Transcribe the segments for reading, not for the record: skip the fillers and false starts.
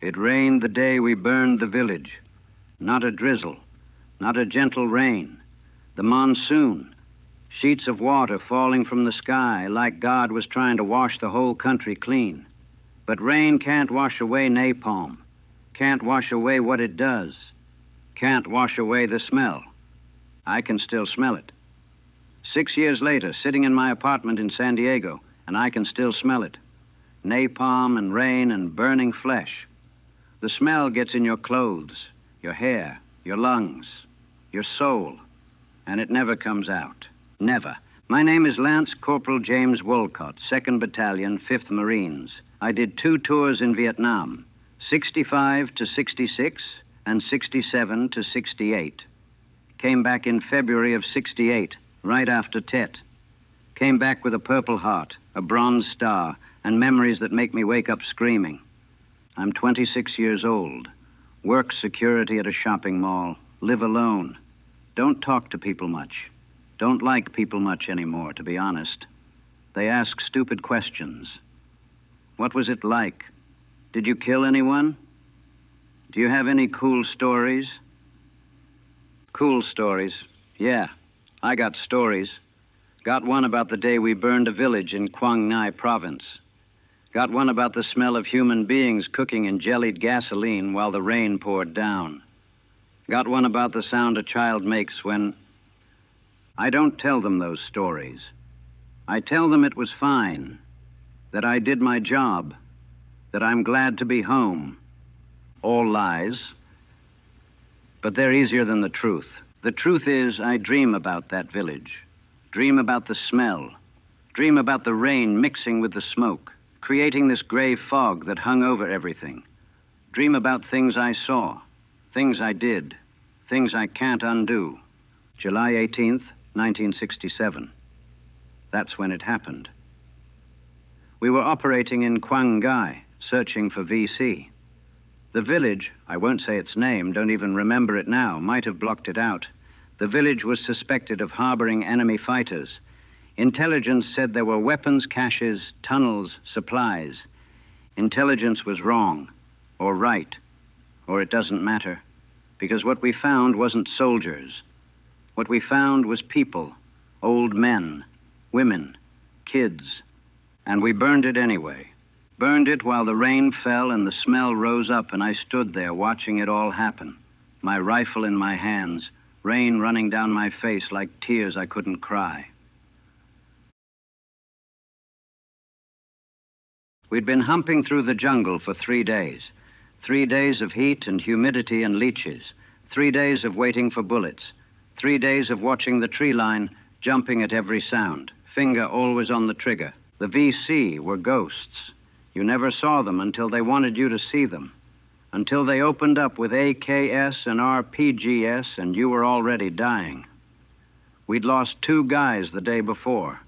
It rained the day we burned the village. Not a drizzle, not a gentle rain. The monsoon, sheets of water falling from the sky like God was trying to wash the whole country clean. But rain can't wash away napalm, can't wash away what it does, can't wash away the smell. I can still smell it. 6 years later, sitting in my apartment in San Diego, and I can still smell it. Napalm and rain and burning flesh. The smell gets in your clothes, your hair, your lungs, your soul, and it never comes out. Never. My name is Lance Corporal James Wolcott, 2nd Battalion, 5th Marines. I did 2 tours in Vietnam, 65 to 66 and 67 to 68. Came back in February of 68, right after Tet. Came back with a Purple Heart, a Bronze Star, and memories that make me wake up screaming. I'm 26 years old, work security at a shopping mall, live alone, don't talk to people much, don't like people much anymore, to be honest. They ask stupid questions. What was it like? Did you kill anyone? Do you have any cool stories? Cool stories, yeah, I got stories. Got one about the day we burned a village in Quang Ngai province. Got one about the smell of human beings cooking in jellied gasoline while the rain poured down. Got one about the sound a child makes when... I don't tell them those stories. I tell them it was fine, that I did my job, that I'm glad to be home. All lies, but they're easier than the truth. The truth is, I dream about that village, dream about the smell, dream about the rain mixing with the smoke, creating this gray fog that hung over everything. Dream about things I saw, things I did, things I can't undo. July 18th, 1967. That's when it happened. We were operating in Quang Ngai, searching for VC. The village, I won't say its name, don't even remember it now, might have blocked it out. The village was suspected of harboring enemy fighters. Intelligence said there were weapons caches, tunnels, supplies. Intelligence was wrong, or right, or it doesn't matter, because what we found wasn't soldiers. What we found was people, old men, women, kids, and we burned it anyway. Burned it while the rain fell and the smell rose up, and I stood there watching it all happen, my rifle in my hands, rain running down my face like tears I couldn't cry. We'd been humping through the jungle for 3 days. 3 days of heat and humidity and leeches. 3 days of waiting for bullets. 3 days of watching the tree line, jumping at every sound, finger always on the trigger. The VC were ghosts. You never saw them until they wanted you to see them. Until they opened up with AKS and RPGS and you were already dying. We'd lost 2 guys the day before.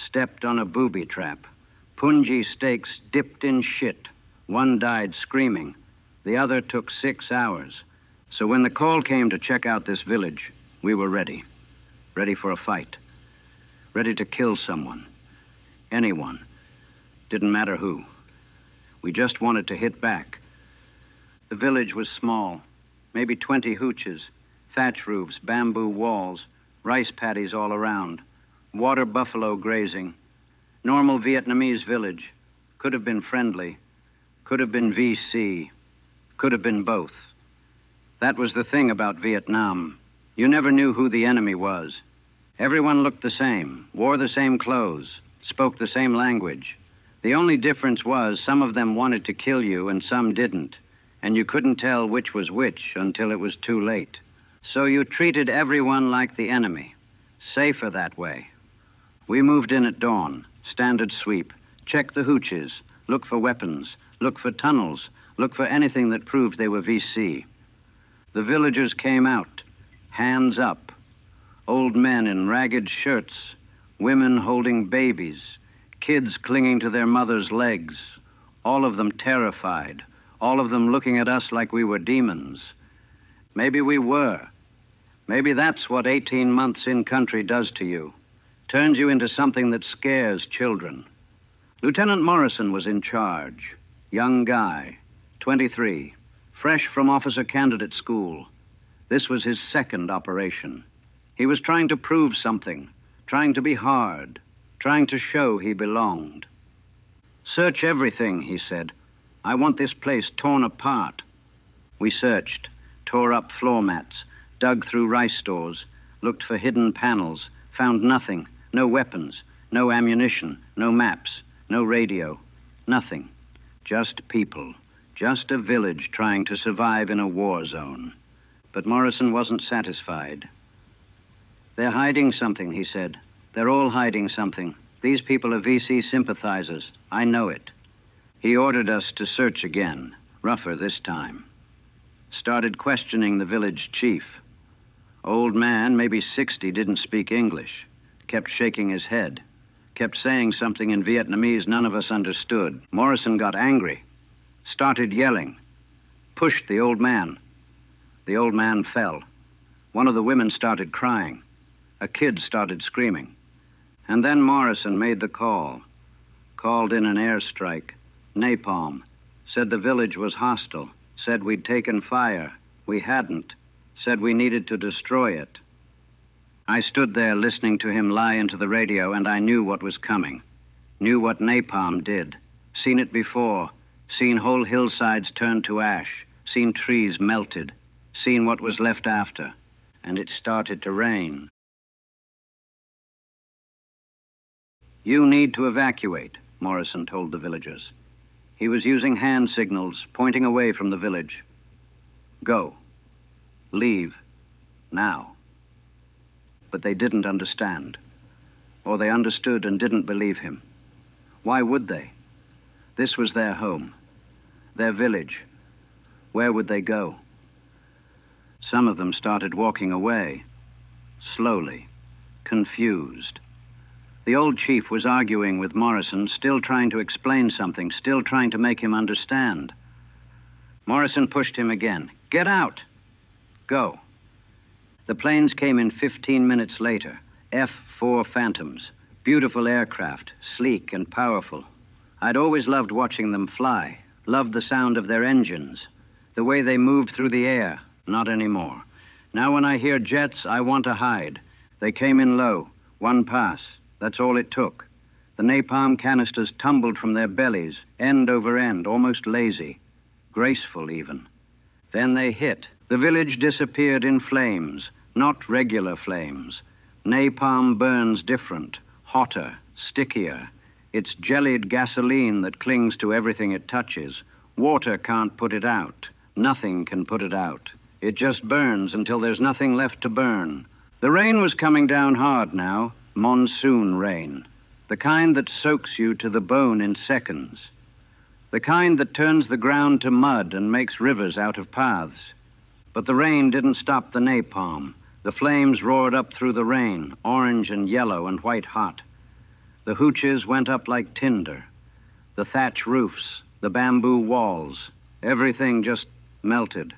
Stepped on a booby trap. Punji steaks dipped in shit. One died screaming. The other took 6 hours. So when the call came to check out this village, we were ready. Ready for a fight. Ready to kill someone. Anyone. Didn't matter who. We just wanted to hit back. The village was small. Maybe 20 hooches. Thatch roofs, bamboo walls, rice paddies all around. Water buffalo grazing. Normal Vietnamese village. Could have been friendly. Could have been VC. Could have been both. That was the thing about Vietnam. You never knew who the enemy was. Everyone looked the same, wore the same clothes, spoke the same language. The only difference was some of them wanted to kill you and some didn't, and you couldn't tell which was which until it was too late. So you treated everyone like the enemy. Safer that way. We moved in at dawn, standard sweep, check the hooches, look for weapons, look for tunnels, look for anything that proved they were VC. The villagers came out, hands up, old men in ragged shirts, women holding babies, kids clinging to their mothers' legs, all of them terrified, all of them looking at us like we were demons. Maybe we were. Maybe that's what 18 months in country does to you. Turns you into something that scares children. Lieutenant Morrison was in charge. Young guy, 23, fresh from officer candidate school. This was his second operation. He was trying to prove something, trying to be hard, trying to show he belonged. Search everything, he said. I want this place torn apart. We searched, tore up floor mats, dug through rice stores, looked for hidden panels, found nothing, no weapons, no ammunition, no maps, no radio, nothing. Just people, just a village trying to survive in a war zone. But Morrison wasn't satisfied. They're hiding something, he said. They're all hiding something. These people are VC sympathizers. I know it. He ordered us to search again, rougher this time. Started questioning the village chief. Old man, maybe 60, didn't speak English. Kept shaking his head. Kept saying something in Vietnamese none of us understood. Morrison got angry. Started yelling. Pushed the old man. The old man fell. One of the women started crying. A kid started screaming. And then Morrison made the call. Called in an airstrike. Napalm. Said the village was hostile. Said we'd taken fire. We hadn't. Said we needed to destroy it. I stood there listening to him lie into the radio, and I knew what was coming. Knew what napalm did. Seen it before. Seen whole hillsides turned to ash. Seen trees melted. Seen what was left after. And it started to rain. You need to evacuate, Morrison told the villagers. He was using hand signals, pointing away from the village. Go. Leave. Now. But they didn't understand. Or they understood and didn't believe him. Why would they? This was their home. Their village. Where would they go? Some of them started walking away. Slowly. Confused. The old chief was arguing with Morrison, still trying to explain something, still trying to make him understand. Morrison pushed him again. Get out! Go. The planes came in 15 minutes later. F-4 Phantoms. Beautiful aircraft, sleek and powerful. I'd always loved watching them fly, loved the sound of their engines, the way they moved through the air. Not anymore. Now when I hear jets, I want to hide. They came in low, one pass. That's all it took. The napalm canisters tumbled from their bellies, end over end, almost lazy, graceful even. Then they hit. The village disappeared in flames, not regular flames. Napalm burns different, hotter, stickier. It's jellied gasoline that clings to everything it touches. Water can't put it out. Nothing can put it out. It just burns until there's nothing left to burn. The rain was coming down hard now. Monsoon rain, the kind that soaks you to the bone in seconds, the kind that turns the ground to mud and makes rivers out of paths. But the rain didn't stop the napalm. The flames roared up through the rain, orange and yellow and white hot. The hooches went up like tinder. The thatch roofs, the bamboo walls, everything just melted,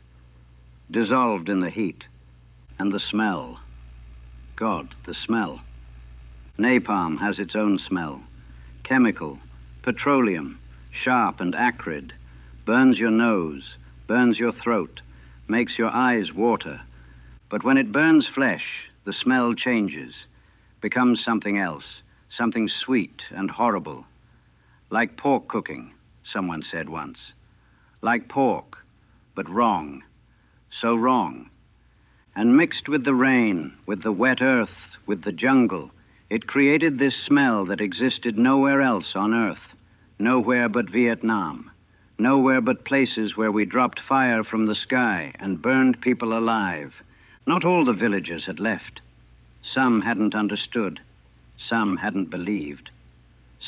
dissolved in the heat. And the smell. God, the smell. Napalm has its own smell. Chemical, petroleum, sharp and acrid. Burns your nose, burns your throat, makes your eyes water. But when it burns flesh, the smell changes, becomes something else, something sweet and horrible. Like pork cooking, someone said once. Like pork, but wrong. So wrong. And mixed with the rain, with the wet earth, with the jungle, it created this smell that existed nowhere else on Earth, nowhere but Vietnam, nowhere but places where we dropped fire from the sky and burned people alive. Not all the villagers had left. Some hadn't understood. Some hadn't believed.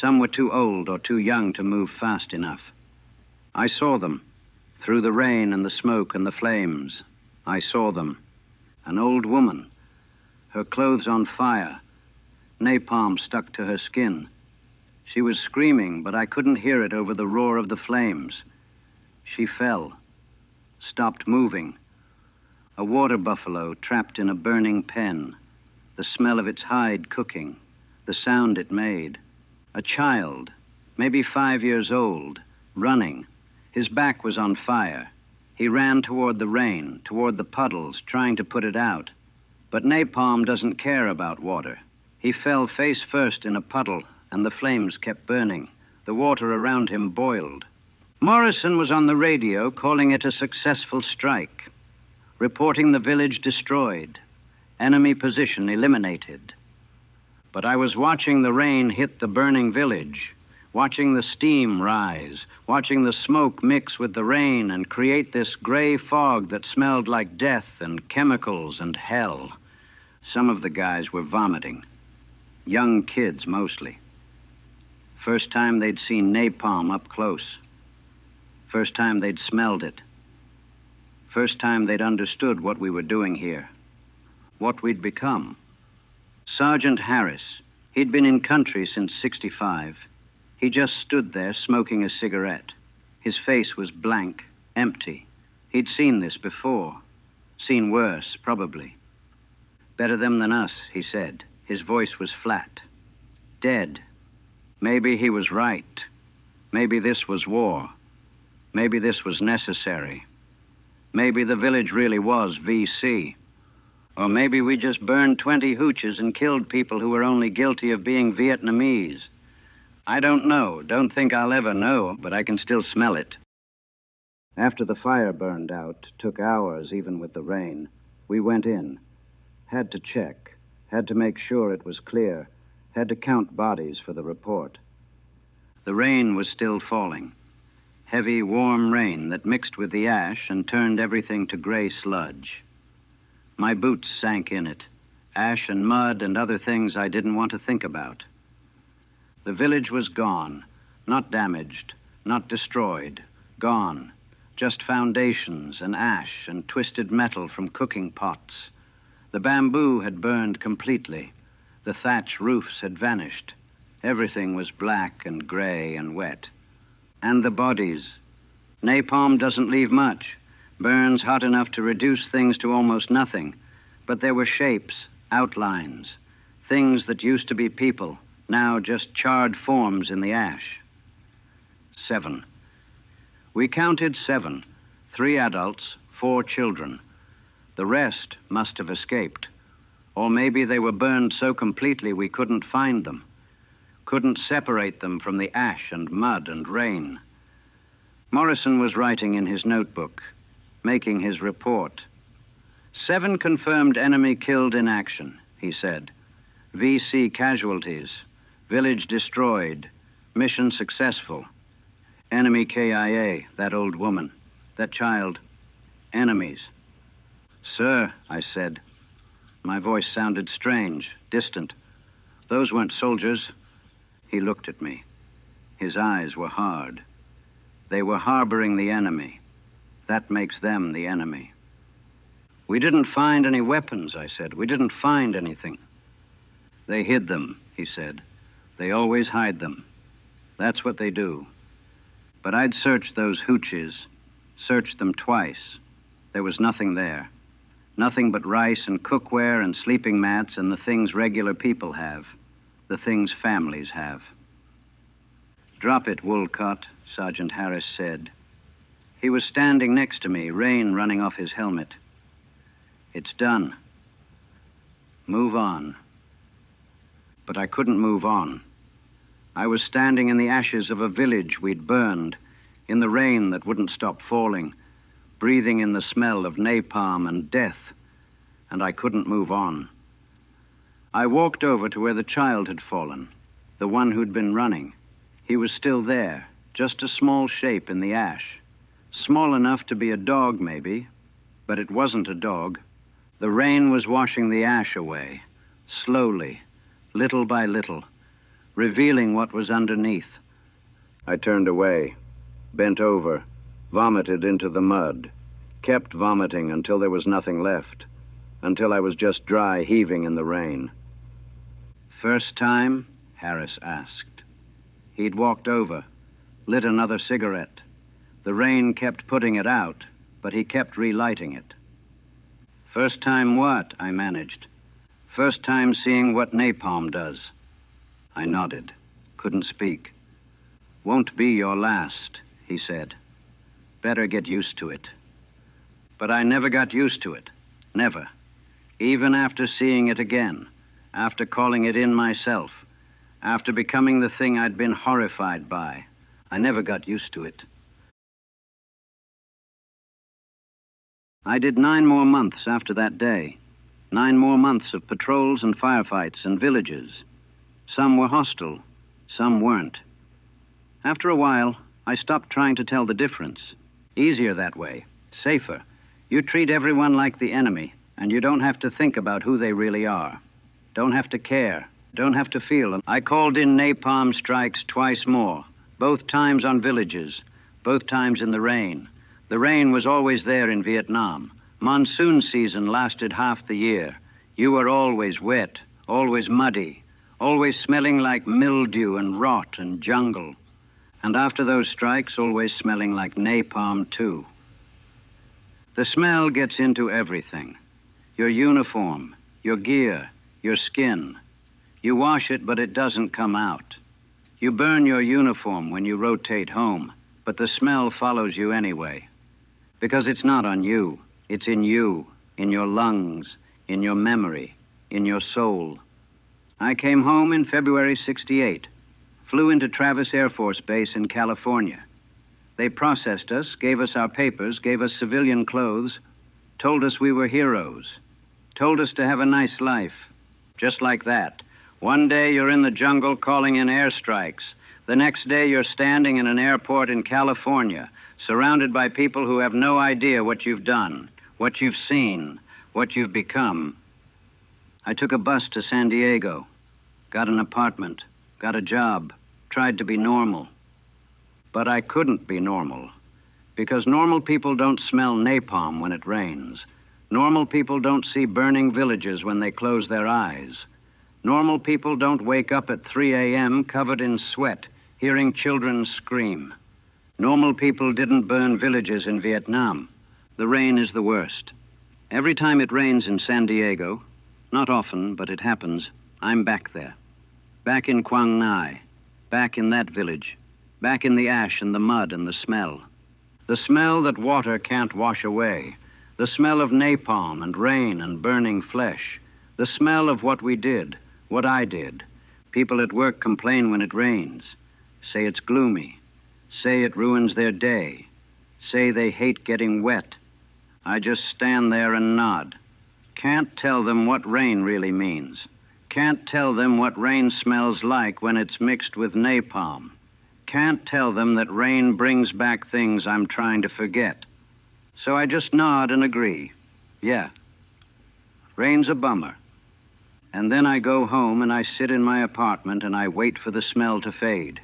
Some were too old or too young to move fast enough. I saw them, through the rain and the smoke and the flames. I saw them. An old woman, her clothes on fire, napalm stuck to her skin. She was screaming, but I couldn't hear it over the roar of the flames. She fell, stopped moving. A water buffalo trapped in a burning pen, the smell of its hide cooking, the sound it made. A child, maybe 5 years old, running, His back was on fire. He ran toward the rain, toward the puddles, trying to put it out. But napalm doesn't care about water. He fell face first in a puddle, and the flames kept burning. The water around him boiled. Morrison was on the radio calling it a successful strike, reporting the village destroyed, enemy position eliminated. But I was watching the rain hit the burning village, watching the steam rise, watching the smoke mix with the rain and create this gray fog that smelled like death and chemicals and hell. Some of the guys were vomiting. Young kids, mostly. First time they'd seen napalm up close. First time they'd smelled it. First time they'd understood what we were doing here. What we'd become. Sergeant Harris, he'd been in country since '65. He just stood there smoking a cigarette. His face was blank, empty. He'd seen this before. Seen worse, probably. Better them than us, he said. His voice was flat. Dead. Maybe he was right. Maybe this was war. Maybe this was necessary. Maybe the village really was VC. Or maybe we just burned 20 hooches and killed people who were only guilty of being Vietnamese. I don't know. Don't think I'll ever know, but I can still smell it. After the fire burned out, took hours even with the rain, we went in. Had to check. Had to make sure it was clear. Had to count bodies for the report. The rain was still falling. Heavy, warm rain that mixed with the ash and turned everything to gray sludge. My boots sank in it. Ash and mud and other things I didn't want to think about. The village was gone. Not damaged. Not destroyed. Gone. Just foundations and ash and twisted metal from cooking pots. The bamboo had burned completely. The thatch roofs had vanished. Everything was black and gray and wet. And the bodies. Napalm doesn't leave much. Burns hot enough to reduce things to almost nothing. But there were shapes, outlines, things that used to be people, now just charred forms in the ash. 7. We counted 7. 3 adults, 4 children. The rest must have escaped. Or maybe they were burned so completely we couldn't find them. Couldn't separate them from the ash and mud and rain. Morrison was writing in his notebook, making his report. 7 confirmed enemy killed in action, he said. VC casualties. Village destroyed. Mission successful. Enemy KIA, that old woman. That child. Enemies. Sir, I said. My voice sounded strange, distant. Those weren't soldiers. He looked at me. His eyes were hard. They were harboring the enemy. That makes them the enemy. We didn't find any weapons, I said. We didn't find anything. They hid them, he said. They always hide them. That's what they do. But I'd searched those hooches, searched them twice. There was nothing there. Nothing but rice and cookware and sleeping mats and the things regular people have. The things families have. Drop it, Woolcott, Sergeant Harris said. He was standing next to me, rain running off his helmet. It's done. Move on. But I couldn't move on. I was standing in the ashes of a village we'd burned, in the rain that wouldn't stop falling, breathing in the smell of napalm and death, and I couldn't move on. I walked over to where the child had fallen, the one who'd been running. He was still there, just a small shape in the ash. Small enough to be a dog, maybe, but it wasn't a dog. The rain was washing the ash away, slowly, little by little, revealing what was underneath. I turned away, bent over, vomited into the mud, kept vomiting until there was nothing left, until I was just dry, heaving in the rain. First time? Harris asked. He'd walked over, lit another cigarette. The rain kept putting it out, but he kept relighting it. First time what? I managed. First time seeing what napalm does. I nodded, couldn't speak. Won't be your last, he said. better get used to it. But I never got used to it. Never. Even after seeing it again, after calling it in myself, after becoming the thing I'd been horrified by, I never got used to it. I did 9 more months after that day. 9 more months of patrols and firefights and villages. Some were hostile, some weren't. After a while, I stopped trying to tell the difference. Easier that way, safer. You treat everyone like the enemy, and you don't have to think about who they really are. Don't have to care, don't have to feel. I called in napalm strikes twice more, both times on villages, both times in the rain. The rain was always there in Vietnam. Monsoon season lasted half the year. You were always wet, always muddy, always smelling like mildew and rot and jungle. And after those strikes, always smelling like napalm, too. The smell gets into everything. Your uniform, your gear, your skin. You wash it, but it doesn't come out. You burn your uniform when you rotate home, but the smell follows you anyway. Because it's not on you. It's in you, in your lungs, in your memory, in your soul. I came home in February '68. Flew into Travis Air Force Base in California. They processed us, gave us our papers, gave us civilian clothes, told us we were heroes, told us to have a nice life. Just like that. One day you're in the jungle calling in airstrikes. The next day you're standing in an airport in California, surrounded by people who have no idea what you've done, what you've seen, what you've become. I took a bus to San Diego, got an apartment, got a job, tried to be normal. But I couldn't be normal, because normal people don't smell napalm when it rains. Normal people don't see burning villages when they close their eyes. Normal people don't wake up at 3 a.m. covered in sweat, hearing children scream. Normal people didn't burn villages in Vietnam. The rain is the worst. Every time it rains in San Diego, not often, but it happens, I'm back there. Back in Quang Ngai, back in that village, back in the ash and the mud and the smell. The smell that water can't wash away. The smell of napalm and rain and burning flesh. The smell of what we did, what I did. People at work complain when it rains. Say it's gloomy. Say it ruins their day. Say they hate getting wet. I just stand there and nod. Can't tell them what rain really means. Can't tell them what rain smells like when it's mixed with napalm. Can't tell them that rain brings back things I'm trying to forget. So I just nod and agree. Yeah, rain's a bummer. And then I go home and I sit in my apartment and I wait for the smell to fade.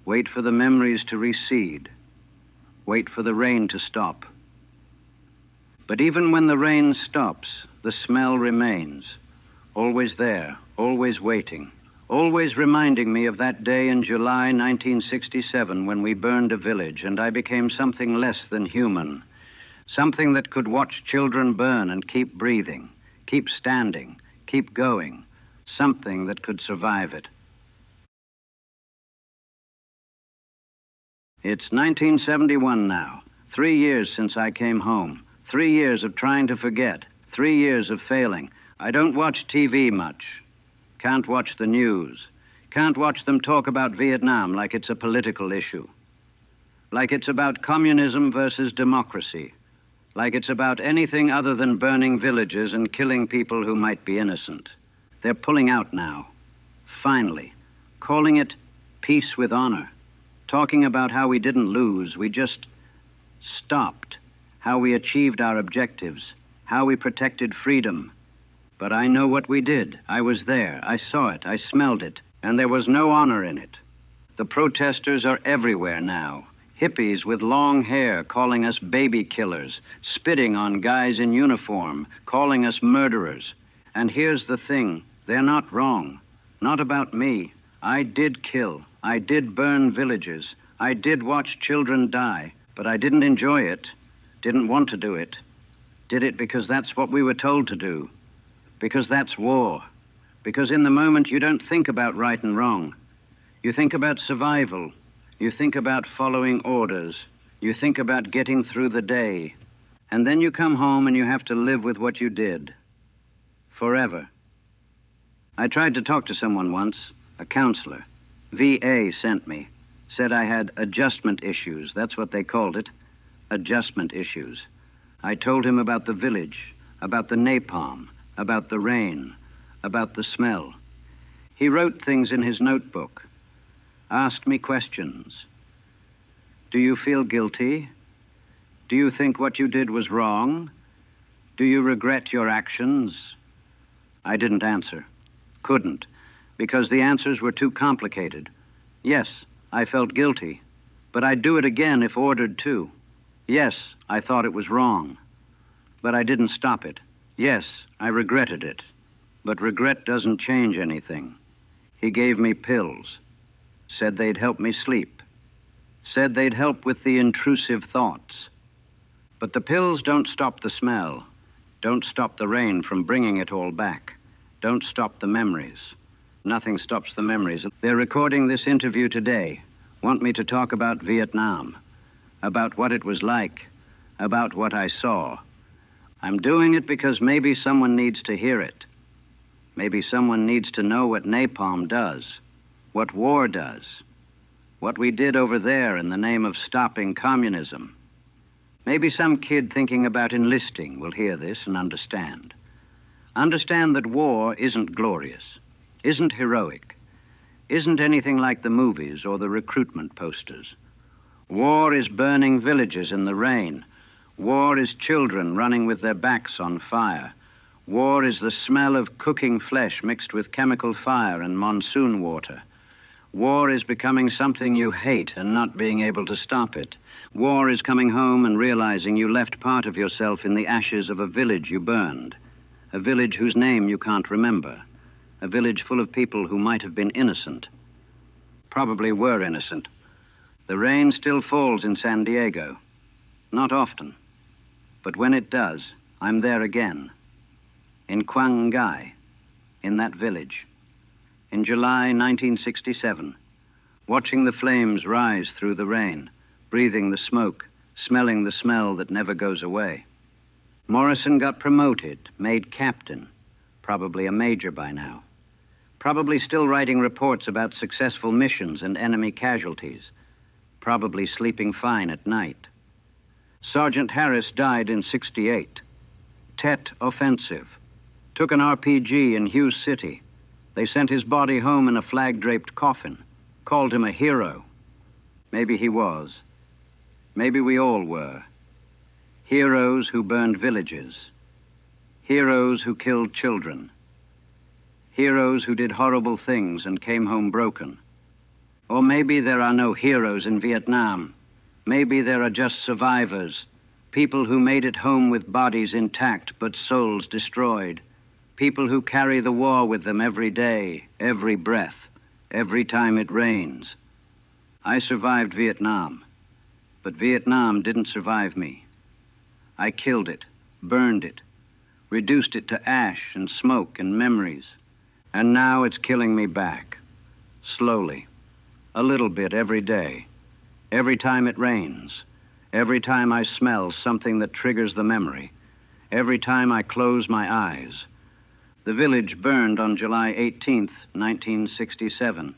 Wait for the memories to recede. Wait for the rain to stop. But even when the rain stops, the smell remains. Always there, always waiting, always reminding me of that day in July 1967 when we burned a village and I became something less than human. Something that could watch children burn and keep breathing, keep standing, keep going. Something that could survive it. It's 1971 now. 3 years since I came home. 3 years of trying to forget. 3 years of failing. I don't watch TV much. Can't watch the news. Can't watch them talk about Vietnam like it's a political issue. Like it's about communism versus democracy. Like it's about anything other than burning villages and killing people who might be innocent. They're pulling out now. Finally. Calling it peace with honor. Talking about how we didn't lose, we just stopped. How we achieved our objectives. How we protected freedom. But I know what we did. I was there. I saw it. I smelled it. And there was no honor in it. The protesters are everywhere now. Hippies with long hair calling us baby killers, spitting on guys in uniform, calling us murderers. And here's the thing. They're not wrong. Not about me. I did kill. I did burn villages. I did watch children die. But I didn't enjoy it. Didn't want to do it. Did it because that's what we were told to do. Because that's war. Because in the moment you don't think about right and wrong. You think about survival. You think about following orders. You think about getting through the day, and then you come home and you have to live with what you did. Forever. I tried to talk to someone once, a counselor. VA sent me. Said I had adjustment issues. That's what they called it. Adjustment issues. I told him about the village, about the napalm, about the rain, about the smell. He wrote things in his notebook, asked me questions. Do you feel guilty? Do you think what you did was wrong? Do you regret your actions? I didn't answer. Couldn't, because the answers were too complicated. Yes, I felt guilty, but I'd do it again if ordered to. Yes, I thought it was wrong, but I didn't stop it. Yes, I regretted it, but regret doesn't change anything. He gave me pills, said they'd help me sleep, said they'd help with the intrusive thoughts. But the pills don't stop the smell, don't stop the rain from bringing it all back, don't stop the memories. Nothing stops the memories. They're recording this interview today, want me to talk about Vietnam, about what it was like, about what I saw. I'm doing it because maybe someone needs to hear it. Maybe someone needs to know what napalm does, what war does, what we did over there in the name of stopping communism. Maybe some kid thinking about enlisting will hear this and understand. Understand that war isn't glorious, isn't heroic, isn't anything like the movies or the recruitment posters. War is burning villages in the rain. War is children running with their backs on fire. War is the smell of cooking flesh mixed with chemical fire and monsoon water. War is becoming something you hate and not being able to stop it. War is coming home and realizing you left part of yourself in the ashes of a village you burned, a village whose name you can't remember, a village full of people who might have been innocent, probably were innocent. The rain still falls in San Diego. Not often, but when it does, I'm there again, in Quang Ngai, in that village, in July 1967, watching the flames rise through the rain, breathing the smoke, smelling the smell that never goes away. Morrison got promoted, made captain, probably a major by now, probably still writing reports about successful missions and enemy casualties, probably sleeping fine at night. Sergeant Harris died in '68. Tet offensive. Took an RPG in Hughes City. They sent his body home in a flag-draped coffin. Called him a hero. Maybe he was. Maybe we all were. Heroes who burned villages. Heroes who killed children. Heroes who did horrible things and came home broken. Or maybe there are no heroes in Vietnam. Maybe there are just survivors, people who made it home with bodies intact but souls destroyed, people who carry the war with them every day, every breath, every time it rains. I survived Vietnam, but Vietnam didn't survive me. I killed it, burned it, reduced it to ash and smoke and memories, and now it's killing me back, slowly. A little bit every day, every time it rains, every time I smell something that triggers the memory, every time I close my eyes. The village burned on July 18th, 1967,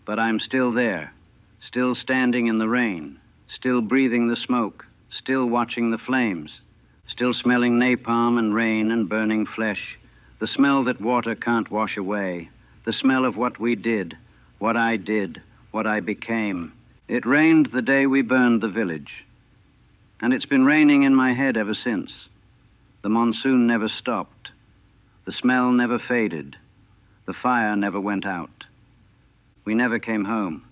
but I'm still there, still standing in the rain, still breathing the smoke, still watching the flames, still smelling napalm and rain and burning flesh, the smell that water can't wash away, the smell of what we did, what I did, what I became. It rained the day we burned the village, and it's been raining in my head ever since. The monsoon never stopped. The smell never faded. The fire never went out. We never came home.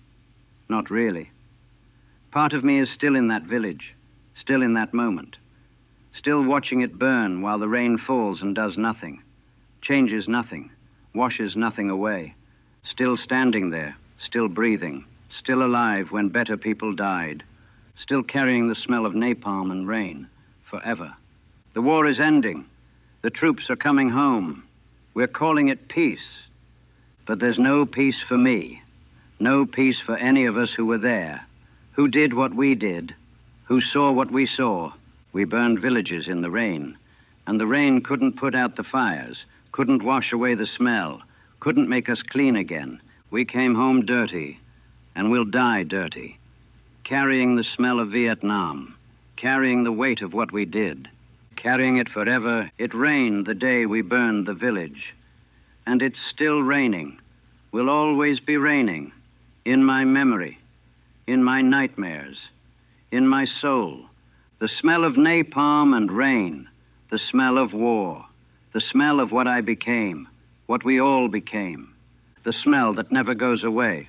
Not really. Part of me is still in that village, still in that moment, still watching it burn while the rain falls and does nothing, changes nothing, washes nothing away, still standing there, still breathing, still alive when better people died, still carrying the smell of napalm and rain, forever. The war is ending. The troops are coming home. We're calling it peace. But there's no peace for me, no peace for any of us who were there, who did what we did, who saw what we saw. We burned villages in the rain, and the rain couldn't put out the fires, couldn't wash away the smell, couldn't make us clean again. We came home dirty, and we'll die dirty, carrying the smell of Vietnam, carrying the weight of what we did, carrying it forever. It rained the day we burned the village, and it's still raining, will always be raining, in my memory, in my nightmares, in my soul. The smell of napalm and rain, the smell of war, the smell of what I became, what we all became, the smell that never goes away.